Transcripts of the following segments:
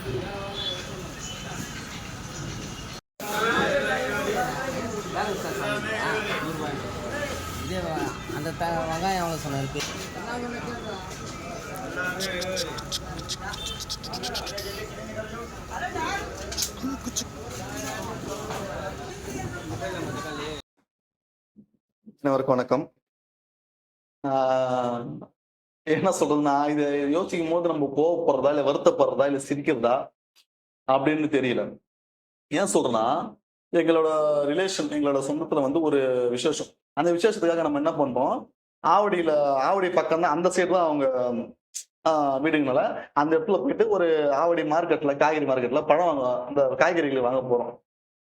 இதே அந்த வெங்காயம் எவ்வளோ சொன்னார்? அனைவருக்கும் வணக்கம். என்ன சொல்றதுன்னா, இதை யோசிக்கும் போது நம்ம கோவப்படுறதா, இல்ல வருத்தப்படுறதா, இல்ல சிரிக்கிறதா அப்படின்னு தெரியல. ஏன் சொல்றேன்னா, எங்களோட எங்களோட சொந்தத்துல வந்து ஒரு விசேஷம். அந்த விசேஷத்துக்காக நம்ம என்ன பண்றோம், ஆவடி பக்கம் தான், அந்த சைடு தான் அவங்க வீடுங்கனால, அந்த இடத்துல போயிட்டு ஒரு ஆவடி மார்க்கெட்ல, காய்கறி மார்க்கெட்ல பழம் வாங்க, அந்த காய்கறிகள் வாங்க போறோம்.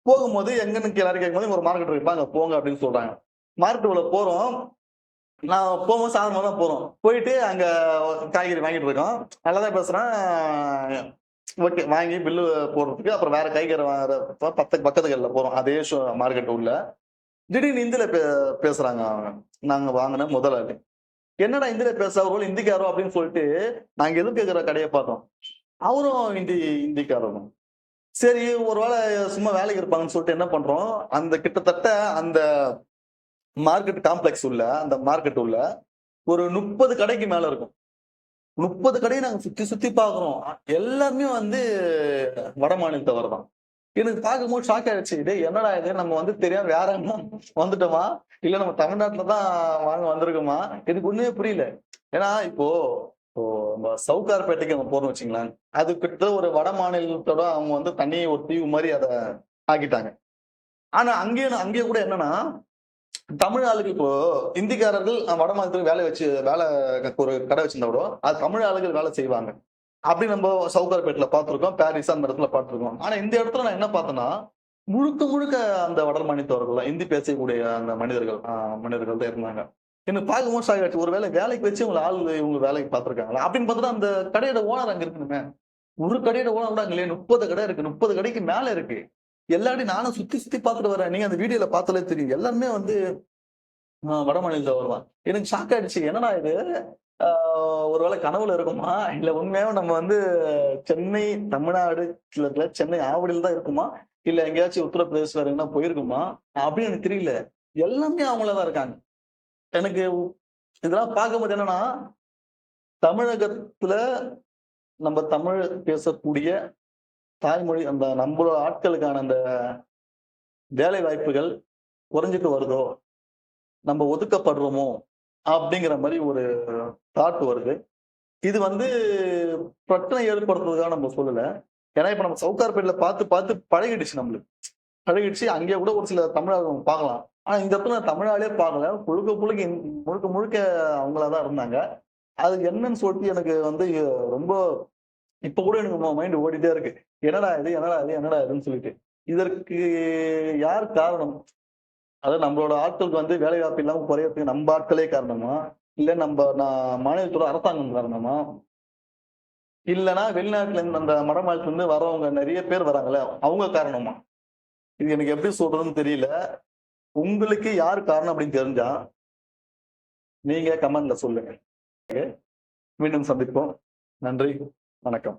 போகும்போது எங்கன்னு எல்லாரும் கேட்கும்போது, ஒரு மார்க்கெட் இருக்குப்பா, அங்க போங்க அப்படின்னு சொல்றாங்க. மார்க்கெட்டுக்குள்ள போறோம். நான் போகும்போது சாயந்தரமா தான் போறோம். போயிட்டு அங்க காய்கறி வாங்கிட்டு இருக்கோம். நல்லா தான் பேசுறேன். ஓகே. வாங்கி பில்லு போடுறதுக்கு அப்புறம் வேற காய்கறி வாங்குற பக்கத்து கடையில போறோம். அதே மார்க்கெட் உள்ள. திடீர்னு ஹிந்தில பேசுறாங்க அவங்க. நாங்க வாங்குன முதலாளி. என்னடா ஹிந்தில பேசுறா, ஒருவேளை ஹிந்திக்காரோ அப்படின்னு சொல்லிட்டு நாங்க எதிர்க்க இருக்கிற கடைய பார்த்தோம். அவரும் ஹிந்திக்காரர் தான். சரி, ஒருவேளை சும்மா வேலைக்கு இருப்பாங்கன்னு சொல்லிட்டு என்ன பண்றோம், அந்த கிட்டத்தட்ட அந்த மார்க்கெட் காம்ப்ளெக்ஸ் உள்ள, அந்த மார்க்கெட் உள்ள ஒரு 30 கடைக்கு மேல இருக்கும். 30 கடையை நாங்க சுத்தி சுத்தி பாக்குறோம். எல்லாருமே வந்து வட மாநிலத்தவர் தான். எனக்கு பார்க்கும்போது ஷாக் ஆயிடுச்சு. டேய் என்னடா இது, நம்ம வந்து தெரியாம வேற எங்கனா வந்துட்டோமா? இல்ல நம்ம தமிழ்நாட்டுல தான் வாங்க வந்திருக்கோமா? எனக்கு ஒண்ணுமே புரியல. ஏன்னா இப்போ இப்போ நம்ம சவுகார்பேட்டைக்கு நம்ம போறோம்னு வச்சுங்களேன். அது கிட்ட ஒரு வட மாநிலத்தோட அவங்க வந்து தனி ஒரு தீவு மாரி அத ஆக்கிட்டாங்க. ஆனா அங்கேயே கூட என்னன்னா, தமிழ் ஆளுங்க இப்போ இந்திக்காரர்கள் வட மாநிலத்துக்கு வேலை ஒரு கடை வச்சிருந்தா கூட, அது தமிழ் ஆளுகள் வேலை செய்வாங்க. அப்படி நம்ம சவுகார்பேட்ல பார்த்திருக்கோம். பாரிஸ் அந்த இடத்துல பார்த்திருக்கோம். ஆனா இந்த இடத்துல நான் என்ன பார்த்தேன்னா, முழுக்க முழுக்க அந்த வட மாநிலத்தவர்கள் தான். ஹிந்தி பேசக்கூடிய அந்த மனிதர்கள் தான் இருந்தாங்க. எனக்கு பார்க்கும்போது ஷாக் ஆயிடுச்சு. ஒருவேளை வேலைக்கு வச்சு இவங்க வேலைக்கு பார்த்திருக்காங்களா? அப்படின்னு பார்த்தா அந்த கடையோட ஓனர் அங்க இருக்கணுமே. ஒரு கடையோட ஓனர் கூட அங்க இல்லையே. 30 கடை இருக்கு. 30 கடைக்கு மேல இருக்கு. எல்லா இடயும் நானும் சுத்தி சுத்தி பார்த்துட்டு வரேன். நீங்க அந்த வீடியோல பார்த்தாலே தெரியும். எல்லாருமே வந்து வட மாநிலத்தவர் தான். எனக்கு ஷாக் ஆயிடுச்சு. என்னடா இது? ஆ ஒருவேளை கனவுல இருக்குமா? இல்ல உண்மையாவே நம்ம வந்து சென்னை, தமிழ்நாடு இல்ல சென்னை ஆவடியில தான் இருக்குமா? இல்ல எங்கேயாச்சும் உத்தரப்பிரதேச வேற எங்கனா போயிருக்குமா? அப்படின்னு எனக்கு தெரியல. எல்லாமே அவங்களா தான் இருக்காங்க. எனக்கு இதெல்லாம் பார்க்கும்போது என்னன்னா, தமிழகத்துல நம்ம தமிழ் பேசக்கூடிய தாய்மொழி அந்த நம்மளோட ஆட்களுக்கான அந்த வேலை வாய்ப்புகள் குறைஞ்சிட்டு வருதோ, நம்ம ஒதுக்கப்படுறோமோ அப்படிங்கிற மாரி ஒரு தாட் வருது. இது வந்து பிரச்சனை ஏற்படுத்துறதுக்காக நம்ம சொல்லல. ஏன்னா, இப்ப நம்ம சவுகார்பேட்ல பார்த்து, பார்த்து பழகிடுச்சு நம்மளுக்கு. பழகிடுச்சு. அங்கேயே கூட ஒரு சில தமிழ் ஆளுங்க பார்க்கலாம். ஆனா, இந்த இடத்துல நான் தமிழ் ஆளே பார்க்கல. முழுக்க முழுக்க அவங்களா தான் இருந்தாங்க. அது என்னன்னு சொல்லிட்டு எனக்கு வந்து ரொம்ப இப்ப கூட எனக்கு மைண்ட் ஓடிட்டே இருக்கு. என்னடா இது? என்னடா இது? என்னடா இதுன்னு சொல்லிட்டு. இதற்கு யார் காரணம்? அதாவது நம்மளோட ஆட்களுக்கு வந்து வேலைவாய்ப்பு இல்லாம குறையறதுக்கு நம்ம ஆட்களே காரணமா? இல்ல மாநிலத்தோட அரசாங்கம் காரணமா? இல்லன்னா வெளிநாட்டுல இருந்து அந்த மாநிலத்துல இருந்து வரவங்க நெறைய பேர் வராங்கல்ல, அவங்க காரணமா? இது எனக்கு எப்படி சொல்றதுன்னு தெரியல. உங்களுக்கு யார் காரணம் அப்படின்னு தெரிஞ்சா, நீங்க கமெண்ட்ல சொல்லுங்க. மீண்டும் சந்திப்போம். நன்றி. வணக்கம்.